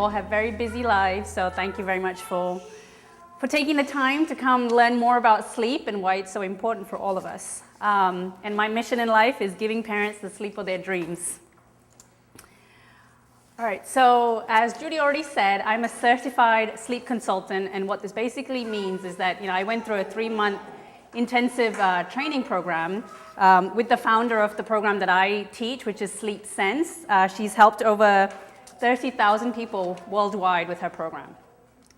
all have very busy lives, so thank you very much for taking the time to come learn more about sleep and why it's so important for all of us. And my mission in life is giving parents the sleep of their dreams. All right, so as Judy already said, I'm a certified sleep consultant, and what this basically means is that I went through a 3-month intensive training program with the founder of the program that I teach, which is Sleep Sense. She's helped over 30,000 people worldwide with her program.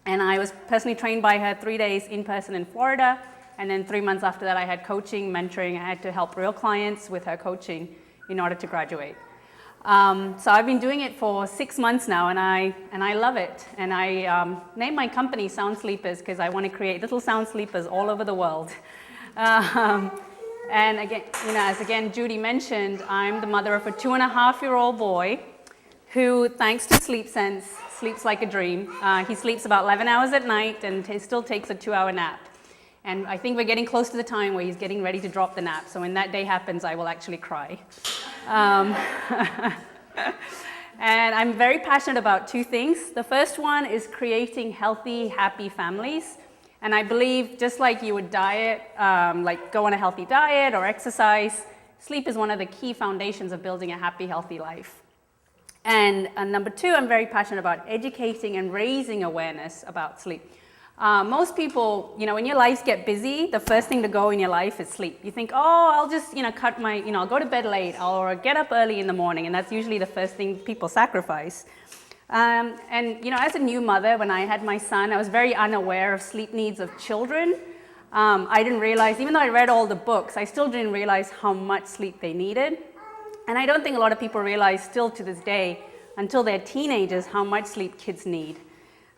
And I was personally trained by her 3 days in person in Florida, and then 3 months after that I had coaching, mentoring. I had to help real clients with her coaching in order to graduate. So I've been doing it for 6 months now, and I love it. And I named my company Sound Sleepers because I want to create little sound sleepers all over the world. And again, as Judy mentioned, I'm the mother of a 2.5-year-old boy who, thanks to Sleep Sense, sleeps like a dream. He sleeps about 11 hours at night and he still takes a 2-hour nap. And I think we're getting close to the time where he's getting ready to drop the nap. So when that day happens, I will actually cry. And I'm very passionate about 2 things. The first one is creating healthy, happy families. And I believe just like you would diet, like go on a healthy diet or exercise, sleep is one of the key foundations of building a happy, healthy life. And number 2, I'm very passionate about educating and raising awareness about sleep. Most people, when your lives get busy, the first thing to go in your life is sleep. You think, oh, I'll just, I'll go to bed late or get up early in the morning, and that's usually the first thing people sacrifice. And as a new mother, when I had my son, I was very unaware of sleep needs of children. I didn't realize, even though I read all the books, I still didn't realize how much sleep they needed. And I don't think a lot of people realize still to this day, until they're teenagers, how much sleep kids need.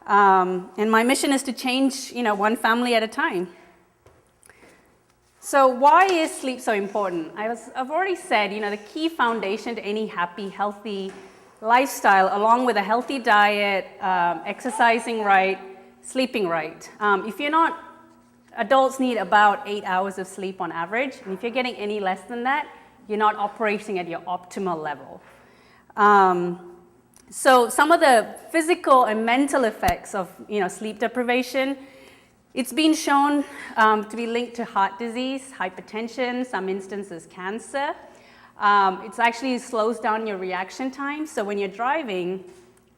And my mission is to change, one family at a time. So why is sleep so important? I've already said, the key foundation to any happy, healthy lifestyle, along with a healthy diet, exercising right, sleeping right. If you're not, adults need about 8 hours of sleep on average. And if you're getting any less than that, you're not operating at your optimal level. So some of the physical and mental effects of sleep deprivation, it's been shown to be linked to heart disease, hypertension, some instances cancer. It actually slows down your reaction time. So when you're driving,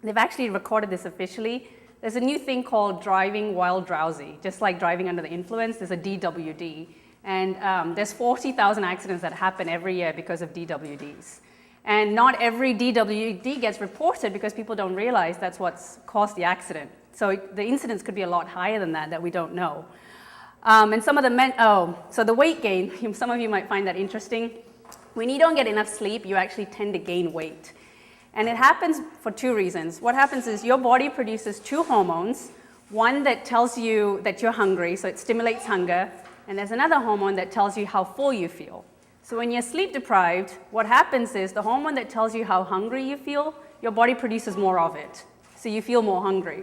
they've actually recorded this officially. There's a new thing called driving while drowsy, just like driving under the influence. There's a DWD. And there's 40,000 accidents that happen every year because of DWDs. And not every DWD gets reported because people don't realize that's what's caused the accident. So the incidence could be a lot higher than that we don't know. And some of the so the weight gain, some of you might find that interesting. When you don't get enough sleep, you actually tend to gain weight. And it happens for 2 reasons. What happens is your body produces 2 hormones, one that tells you that you're hungry, so it stimulates hunger, and there's another hormone that tells you how full you feel. So when you're sleep deprived, what happens is the hormone that tells you how hungry you feel, your body produces more of it. So you feel more hungry.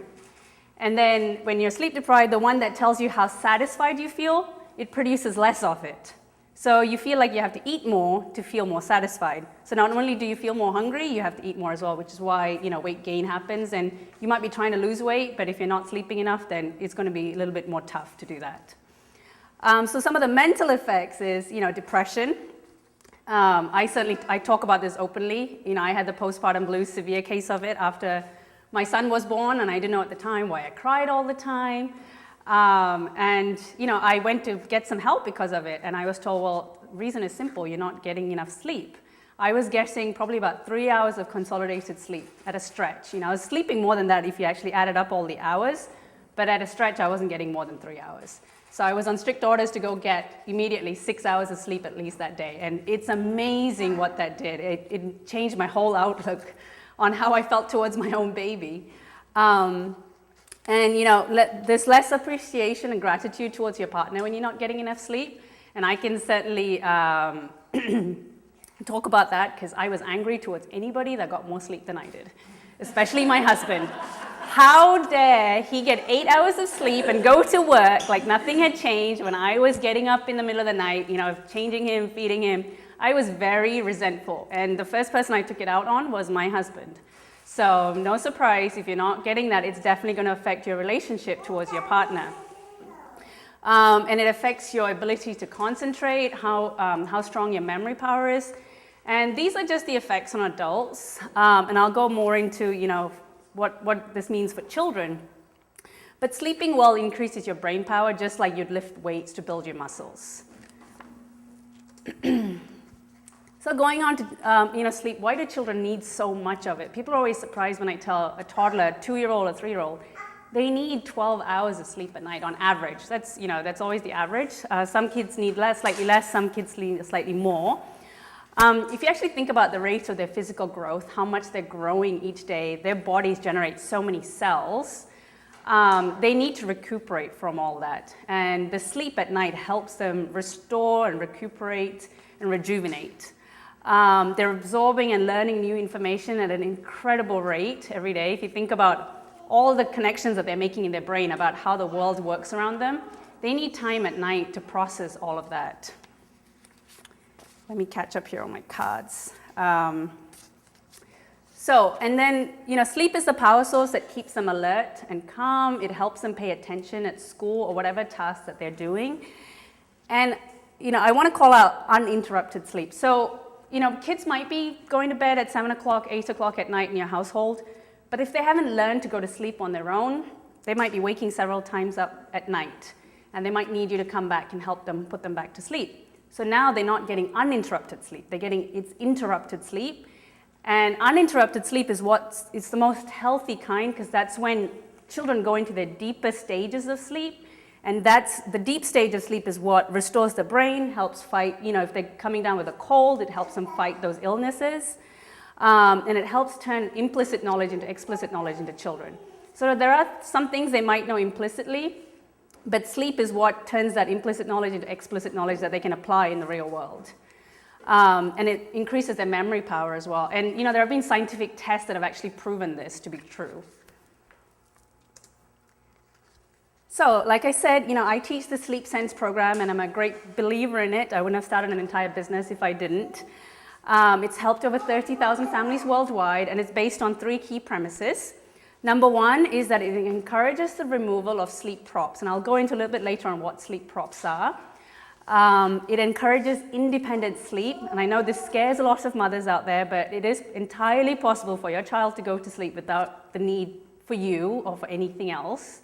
And then when you're sleep deprived, the one that tells you how satisfied you feel, it produces less of it. So you feel like you have to eat more to feel more satisfied. So not only do you feel more hungry, you have to eat more as well, which is why weight gain happens. And you might be trying to lose weight, but if you're not sleeping enough, then it's going to be a little bit more tough to do that. So some of the mental effects is, depression. I talk about this openly. I had the postpartum blues, severe case of it after my son was born, and I didn't know at the time why I cried all the time. I went to get some help because of it, and I was told, well, the reason is simple, you're not getting enough sleep. I was getting probably about 3 hours of consolidated sleep at a stretch. I was sleeping more than that if you actually added up all the hours, but at a stretch, I wasn't getting more than 3 hours. So I was on strict orders to go get immediately 6 hours of sleep at least that day. And it's amazing what that did. It changed my whole outlook on how I felt towards my own baby. There's less appreciation and gratitude towards your partner when you're not getting enough sleep. And I can certainly talk about that because I was angry towards anybody that got more sleep than I did, especially my husband. How dare he get 8 hours of sleep and go to work like nothing had changed when I was getting up in the middle of the night, changing him, feeding him. I was very resentful. And the first person I took it out on was my husband. So no surprise, if you're not getting that, it's definitely going to affect your relationship towards your partner. And it affects your ability to concentrate, how strong your memory power is. And these are just the effects on adults. And I'll go more into, what this means for children. But sleeping well increases your brain power, just like you'd lift weights to build your muscles. So going on to sleep, why do children need so much of it? People are always surprised when I tell a toddler, a 2-year-old, a 3-year-old, they need 12 hours of sleep at night on average. That's always the average. Some kids need slightly less, some kids need slightly more. If you actually think about the rate of their physical growth, how much they're growing each day, their bodies generate so many cells, they need to recuperate from all that. And the sleep at night helps them restore and recuperate and rejuvenate. They're absorbing and learning new information at an incredible rate every day. If you think about all the connections that they're making in their brain about how the world works around them, they need time at night to process all of that. Let me catch up here on my cards. Sleep is the power source that keeps them alert and calm. It helps them pay attention at school or whatever task that they're doing. And, I want to call out uninterrupted sleep. So, kids might be going to bed at 7 o'clock, 8 o'clock at night in your household, but if they haven't learned to go to sleep on their own, they might be waking several times up at night, and they might need you to come back and help them put them back to sleep. So now they're not getting uninterrupted sleep, they're getting interrupted sleep. And uninterrupted sleep is it's the most healthy kind, because that's when children go into their deepest stages of sleep. And that's the deep stage of sleep is what restores the brain, helps fight, if they're coming down with a cold, it helps them fight those illnesses. And it helps turn implicit knowledge into explicit knowledge into children. So there are some things they might know implicitly, but sleep is what turns that implicit knowledge into explicit knowledge that they can apply in the real world. And it increases their memory power as well. And there have been scientific tests that have actually proven this to be true. So like I said, I teach the Sleep Sense program, and I'm a great believer in it. I wouldn't have started an entire business if I didn't. It's helped over 30,000 families worldwide, and it's based on 3 key premises. Number 1 is that it encourages the removal of sleep props, and I'll go into a little bit later on what sleep props are. It encourages independent sleep, and I know this scares a lot of mothers out there, but it is entirely possible for your child to go to sleep without the need for you or for anything else.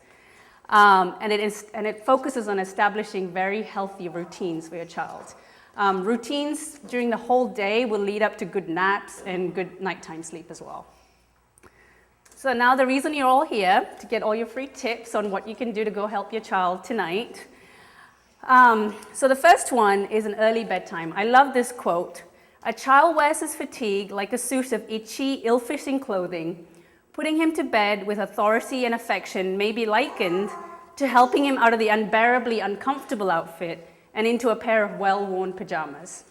And it focuses on establishing very healthy routines for your child. Routines during the whole day will lead up to good naps and good nighttime sleep as well. So now the reason you're all here, to get all your free tips on what you can do to go help your child tonight. So the first one is an early bedtime. I love this quote. "A child wears his fatigue like a suit of itchy, ill-fitting clothing. Putting him to bed with authority and affection may be likened to helping him out of the unbearably uncomfortable outfit and into a pair of well-worn pajamas."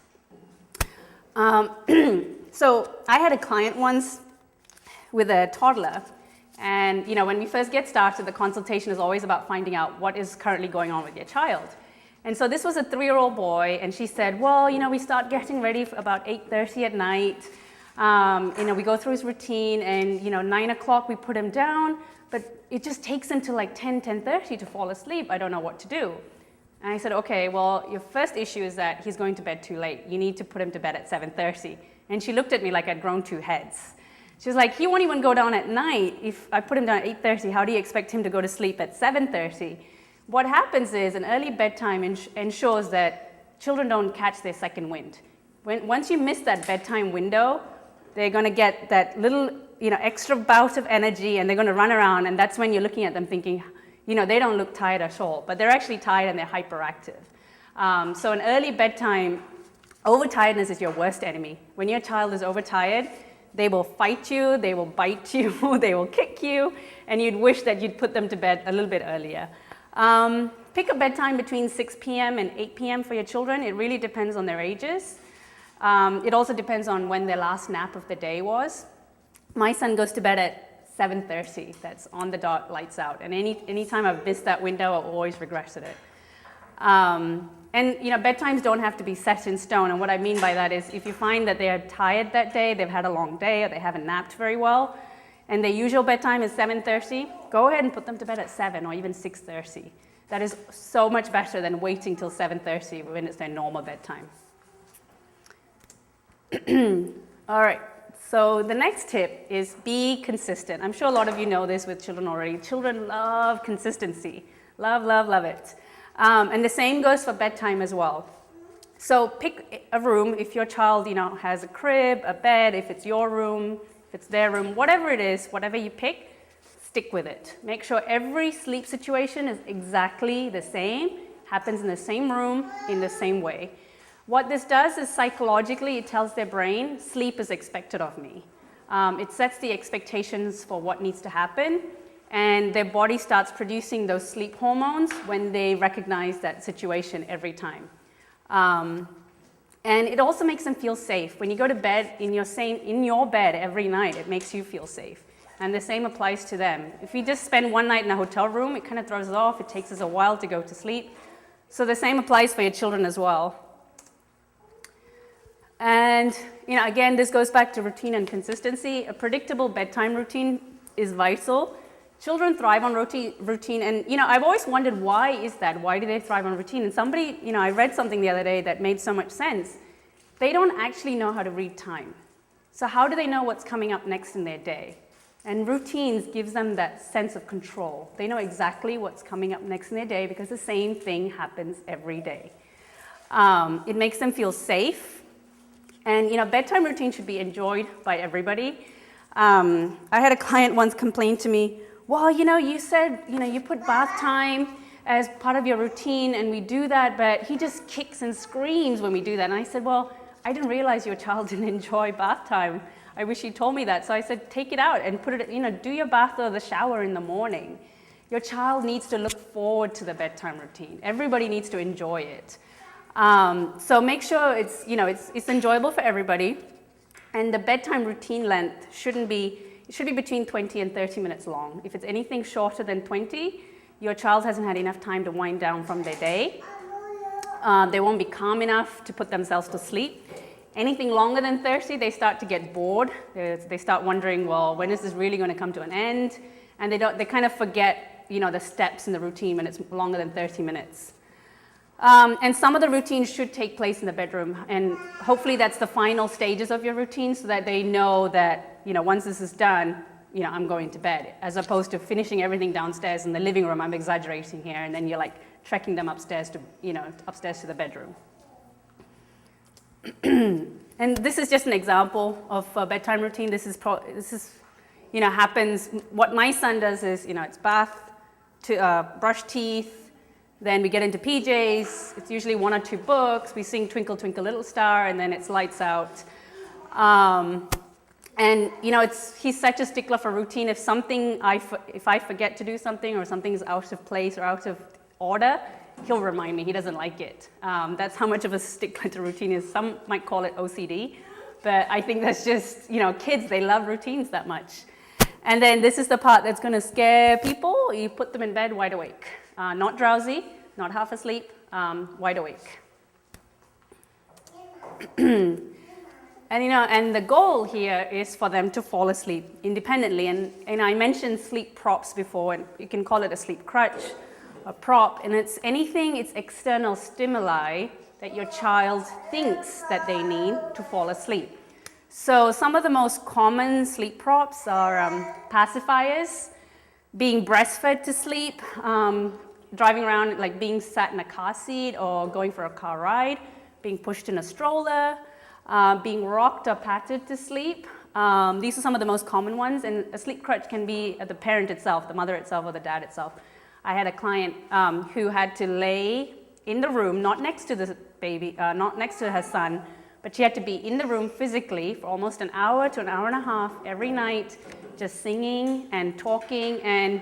So I had a client once with a toddler, and when we first get started, the consultation is always about finding out what is currently going on with your child. And so this was a 3-year-old boy, and she said, well, we start getting ready for about 8:30 at night. We go through his routine, and 9 o'clock we put him down, but it just takes him to like 10:30 to fall asleep. I don't know what to do. And I said, okay, well, your first issue is that he's going to bed too late. You need to put him to bed at 7:30. And she looked at me like I'd grown 2 heads. She was like, he won't even go down at night. If I put him down at 8:30, how do you expect him to go to sleep at 7:30? What happens is an early bedtime ensures that children don't catch their second wind. Once you miss that bedtime window, they're going to get that little extra bout of energy, and they're going to run around, and that's when you're looking at them thinking, they don't look tired at all, but they're actually tired and they're hyperactive. So an early bedtime, overtiredness is your worst enemy. When your child is overtired, they will fight you, they will bite you, they will kick you, and you'd wish that you'd put them to bed a little bit earlier. Pick a bedtime between 6 p.m. and 8 p.m. for your children. It really depends on their ages. It also depends on when their last nap of the day was. My son goes to bed at 7:30. That's on the dot, lights out. And any time I've missed that window, I've always regretted it. Bedtimes don't have to be set in stone. And what I mean by that is if you find that they are tired that day, they've had a long day, or they haven't napped very well, and their usual bedtime is 7:30, go ahead and put them to bed at 7 or even 6:30. That is so much better than waiting till 7:30 when it's their normal bedtime. All right, so the next tip is be consistent. I'm sure a lot of you know this with children already. Children love consistency. Love, love, love it. And the same goes for bedtime as well. So pick a room. If your child, has a crib, a bed, if it's your room, if it's their room, whatever it is, whatever you pick, stick with it. Make sure every sleep situation is exactly the same, happens in the same room, in the same way. What this does is psychologically, it tells their brain, sleep is expected of me. It sets the expectations for what needs to happen, and their body starts producing those sleep hormones when they recognize that situation every time. And it also makes them feel safe. When you go to bed in your bed every night, it makes you feel safe. And the same applies to them. If we just spend one night in a hotel room, it kind of throws us off. It takes us a while to go to sleep. So the same applies for your children as well. And, again, this goes back to routine and consistency. A predictable bedtime routine is vital. Children thrive on routine, and, I've always wondered, why is that? Why do they thrive on routine? And somebody, I read something the other day that made so much sense. They don't actually know how to read time. So how do they know what's coming up next in their day? And routines gives them that sense of control. They know exactly what's coming up next in their day because the same thing happens every day. It makes them feel safe. And, bedtime routine should be enjoyed by everybody. I had a client once complain to me, well, you said, you put bath time as part of your routine and we do that, but he just kicks and screams when we do that. And I said, well, I didn't realize your child didn't enjoy bath time. I wish you told me that. So I said, take it out and put it, do your bath or the shower in the morning. Your child needs to look forward to the bedtime routine. Everybody needs to enjoy it. So make sure it's enjoyable for everybody. And the bedtime routine length should be between 20 and 30 minutes long. If it's anything shorter than 20, your child hasn't had enough time to wind down from their day. They won't be calm enough to put themselves to sleep. Anything longer than 30, they start to get bored. They start wondering, well, when is this really going to come to an end? And they kind of forget, the steps in the routine when it's longer than 30 minutes. And some of the routines should take place in the bedroom, and hopefully that's the final stages of your routine so that they know that, once this is done, I'm going to bed, as opposed to finishing everything downstairs in the living room. I'm exaggerating here, and then you're like trekking them upstairs to the bedroom. And this is just an example of a bedtime routine. This is happens. What my son does is, it's bath, to brush teeth. Then we get into PJs. It's usually 1 or 2 books. We sing Twinkle, Twinkle, Little Star, and then it's lights out. And he's such a stickler for routine. If I forget to do something or something's out of place or out of order, he'll remind me. He doesn't like it. That's how much of a stickler to routine is. Some might call it OCD, but I think that's just, kids, they love routines that much. And then this is the part that's going to scare people. You put them in bed wide awake. Not drowsy, not half asleep, wide awake. And the goal here is for them to fall asleep independently. And I mentioned sleep props before, and you can call it a sleep crutch, a prop, and it's external stimuli that your child thinks that they need to fall asleep. So some of the most common sleep props are pacifiers, being breastfed to sleep, driving around, like being sat in a car seat or going for a car ride, being pushed in a stroller, being rocked or patted to sleep. These are some of the most common ones, and a sleep crutch can be the parent itself, the mother itself or the dad itself. I had a client who had to lay in the room, not next to the baby, not next to her son, but she had to be in the room physically for almost an hour to an hour and a half every night, just singing and talking, and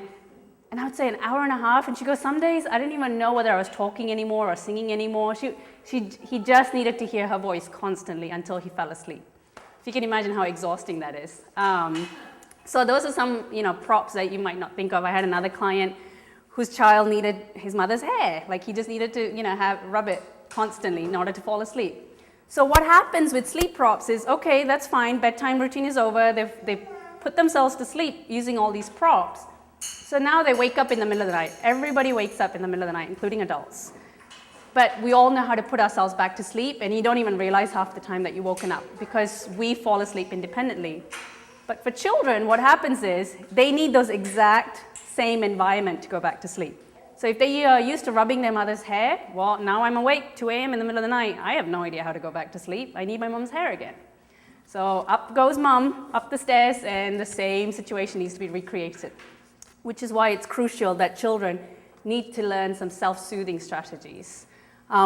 I would say an hour and a half, and she goes, some days I didn't even know whether I was talking anymore or singing anymore. He just needed to hear her voice constantly until he fell asleep. If you can imagine how exhausting that is. So those are some, props that you might not think of. I had another client whose child needed his mother's hair. Like he just needed to, rub it constantly in order to fall asleep. So what happens with sleep props is, okay, that's fine. Bedtime routine is over. They've put themselves to sleep using all these props. So now they wake up in the middle of the night. Everybody wakes up in the middle of the night, including adults. But we all know how to put ourselves back to sleep, and you don't even realize half the time that you've woken up because we fall asleep independently. But for children, what happens is they need those exact same environment to go back to sleep. So if they are used to rubbing their mother's hair, well, now I'm awake, 2 a.m. in the middle of the night. I have no idea how to go back to sleep. I need my mom's hair again. So up goes mom, up the stairs, and the same situation needs to be recreated, which is why it's crucial that children need to learn some self-soothing strategies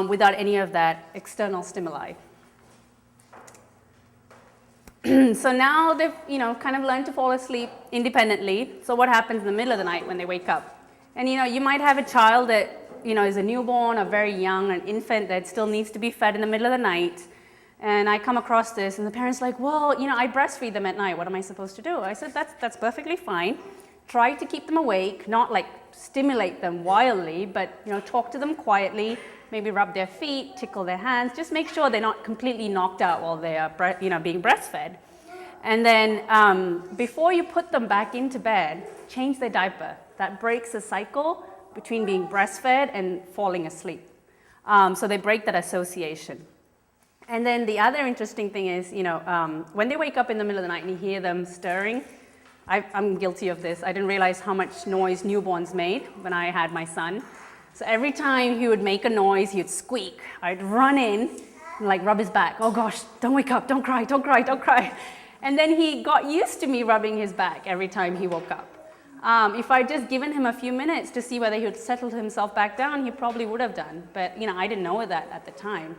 without any of that external stimuli. So now they've kind of learned to fall asleep independently. So what happens in the middle of the night when they wake up? And you might have a child that is a newborn or very young, an infant that still needs to be fed in the middle of the night. And I come across this, and the parent's like, well, I breastfeed them at night. What am I supposed to do? I said, that's perfectly fine. Try to keep them awake, not like stimulate them wildly, but talk to them quietly. Maybe rub their feet, tickle their hands. Just make sure they're not completely knocked out while they are being breastfed. And then before you put them back into bed, change their diaper. That breaks the cycle between being breastfed and falling asleep. So they break that association. And then the other interesting thing is, when they wake up in the middle of the night and you hear them stirring, I'm guilty of this. I didn't realize how much noise newborns made when I had my son. So every time he would make a noise, he'd squeak. I'd run in and rub his back. Oh gosh, don't wake up, don't cry, don't cry, don't cry. And then he got used to me rubbing his back every time he woke up. If I'd just given him a few minutes to see whether he would settle himself back down, he probably would have done. But I didn't know that at the time.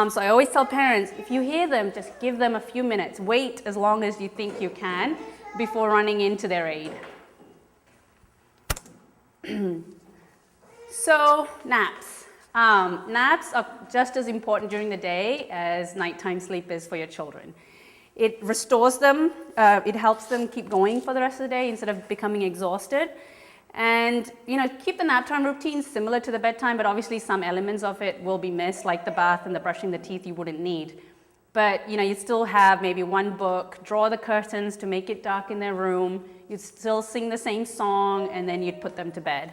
So I always tell parents, if you hear them, just give them a few minutes. Wait as long as you think you can before running into their aid. So naps. Naps are just as important during the day as nighttime sleep is for your children. It restores them, it helps them keep going for the rest of the day instead of becoming exhausted. And keep the nap time routine similar to the bedtime, but obviously some elements of it will be missed, like the bath and the brushing the teeth you wouldn't need. But you still have maybe one book, draw the curtains to make it dark in their room, you'd still sing the same song, and then you'd put them to bed.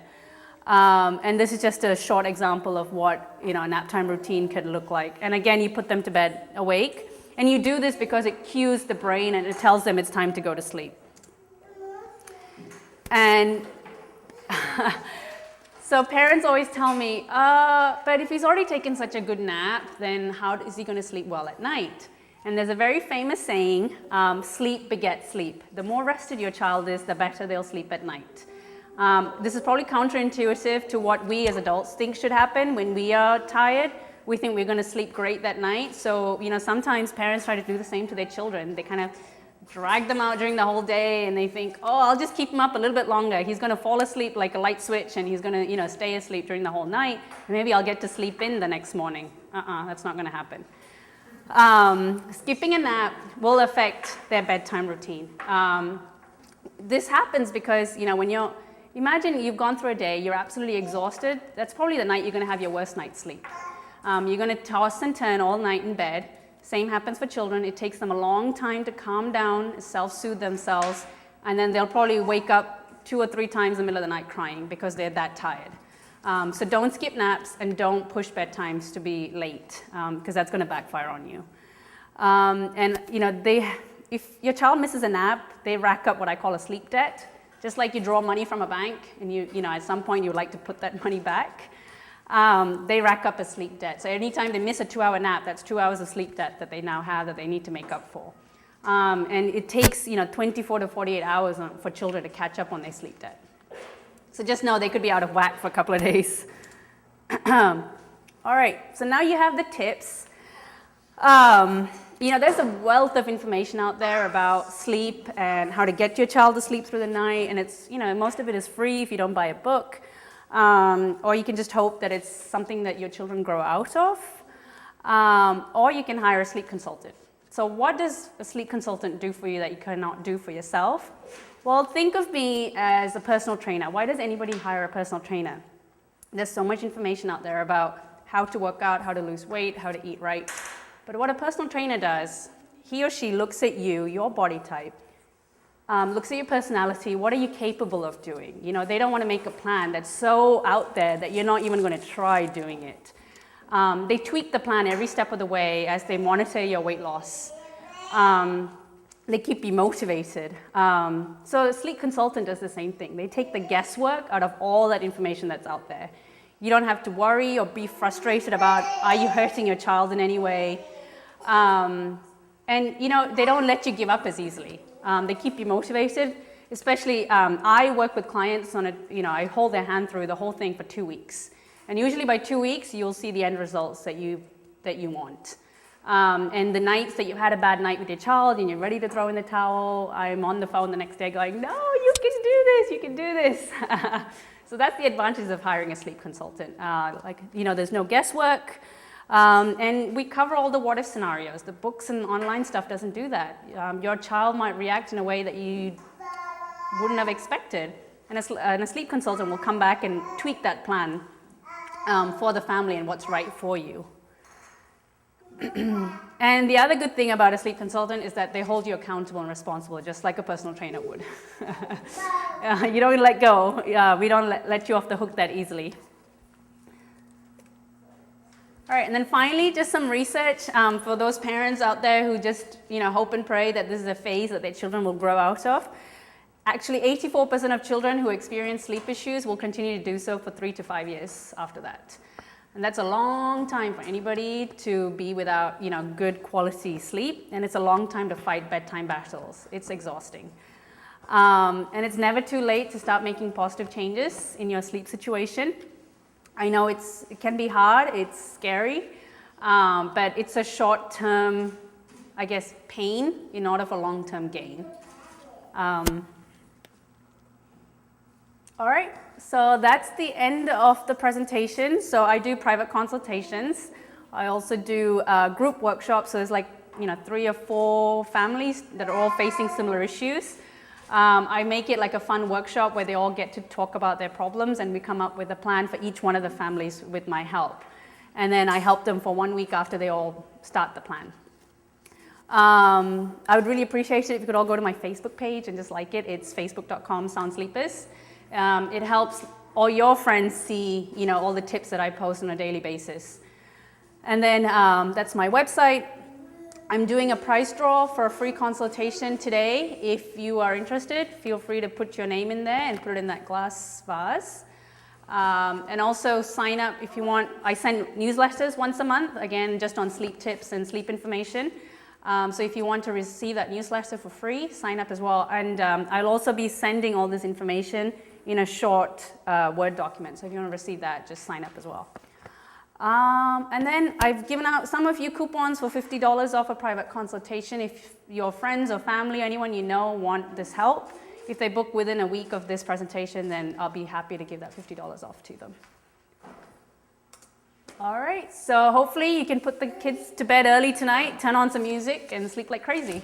And this is just a short example of what a nap time routine could look like. And again, you put them to bed awake. And you do this because it cues the brain and it tells them it's time to go to sleep. And so parents always tell me, but if he's already taken such a good nap, then how is he going to sleep well at night? And there's a very famous saying, sleep begets sleep. The more rested your child is, the better they'll sleep at night. This is probably counterintuitive to what we as adults think should happen when we are tired. We think we're going to sleep great that night. So, sometimes parents try to do the same to their children. They kind of drag them out during the whole day and they think, oh, I'll just keep him up a little bit longer. He's going to fall asleep like a light switch and he's going to, stay asleep during the whole night. And maybe I'll get to sleep in the next morning. That's not going to happen. Skipping a nap will affect their bedtime routine. This happens because, imagine you've gone through a day, you're absolutely exhausted. That's probably the night you're going to have your worst night's sleep. You're going to toss and turn all night in bed. Same happens for children. It takes them a long time to calm down, self-soothe themselves, and then they'll probably wake up 2 or 3 times in the middle of the night crying because they're that tired. So don't skip naps and don't push bedtimes to be late because that's going to backfire on you. If your child misses a nap, they rack up what I call a sleep debt. Just like you draw money from a bank and at some point you would like to put that money back. They rack up a sleep debt. So anytime they miss a 2-hour nap, that's 2 hours of sleep debt that they now have that they need to make up for. And it takes 24 to 48 hours for children to catch up on their sleep debt. So just know they could be out of whack for a couple of days. All right, so now you have the tips. There's a wealth of information out there about sleep and how to get your child to sleep through the night. And it's, most of it is free if you don't buy a book. Or you can just hope that it's something that your children grow out of, or you can hire a sleep consultant. So what does a sleep consultant do for you that you cannot do for yourself? Well, think of me as a personal trainer. Why does anybody hire a personal trainer? There's so much information out there about how to work out, how to lose weight, how to eat right. But what a personal trainer does, he or she looks at you, your body type, looks at your personality. What are you capable of doing? You know, they don't want to make a plan that's so out there that you're not even going to try doing it. They tweak the plan every step of the way as they monitor your weight loss. They keep you motivated. So a sleep consultant does the same thing. They take the guesswork out of all that information that's out there. You don't have to worry or be frustrated about, are you hurting your child in any way? And you know, they don't let you give up as easily. They keep you motivated. Especially, I work with clients on I hold their hand through the whole thing for 2 weeks. And usually by 2 weeks, you'll see the end results that you want. And the nights that you've had a bad night with your child and you're ready to throw in the towel, I'm on the phone the next day going, no, you can do this, you can do this. So that's the advantage of hiring a sleep consultant. There's no guesswork. And we cover all the what if scenarios. The books and online stuff doesn't do that. Your child might react in a way that you wouldn't have expected. And a sleep consultant will come back and tweak that plan for the family and what's right for you. And the other good thing about a sleep consultant is that they hold you accountable and responsible, just like a personal trainer would. You don't let go. We don't let you off the hook that easily. All right, and then finally, just some research for those parents out there who just hope and pray that this is a phase that their children will grow out of. Actually, 84% of children who experience sleep issues will continue to do so for 3 to 5 years after that. And that's a long time for anybody to be without, good quality sleep, and it's a long time to fight bedtime battles. It's exhausting. And it's never too late to start making positive changes in your sleep situation. I know it can be hard, it's scary, but it's a short-term, pain in order for long-term gain. All right, so that's the end of the presentation. So I do private consultations. I also do group workshops. So there's 3 or 4 families that are all facing similar issues. I make it like a fun workshop where they all get to talk about their problems, and we come up with a plan for each one of the families with my help. And then I help them for 1 week after they all start the plan. I would really appreciate it if you could all go to my Facebook page and just like it. It's facebook.com/soundsleepers. It helps all your friends see, all the tips that I post on a daily basis. And then that's my website. I'm doing a prize draw for a free consultation today. If you are interested, feel free to put your name in there and put it in that glass vase. And also sign up if you want. I send newsletters once a month, again, just on sleep tips and sleep information. So if you want to receive that newsletter for free, sign up as well. And I'll also be sending all this information in a short Word document. So if you want to receive that, just sign up as well. And then I've given out some of you coupons for $50 off a private consultation. If your friends or family, anyone you know want this help, if they book within a week of this presentation, then I'll be happy to give that $50 off to them. All right, so hopefully you can put the kids to bed early tonight, turn on some music, and sleep like crazy.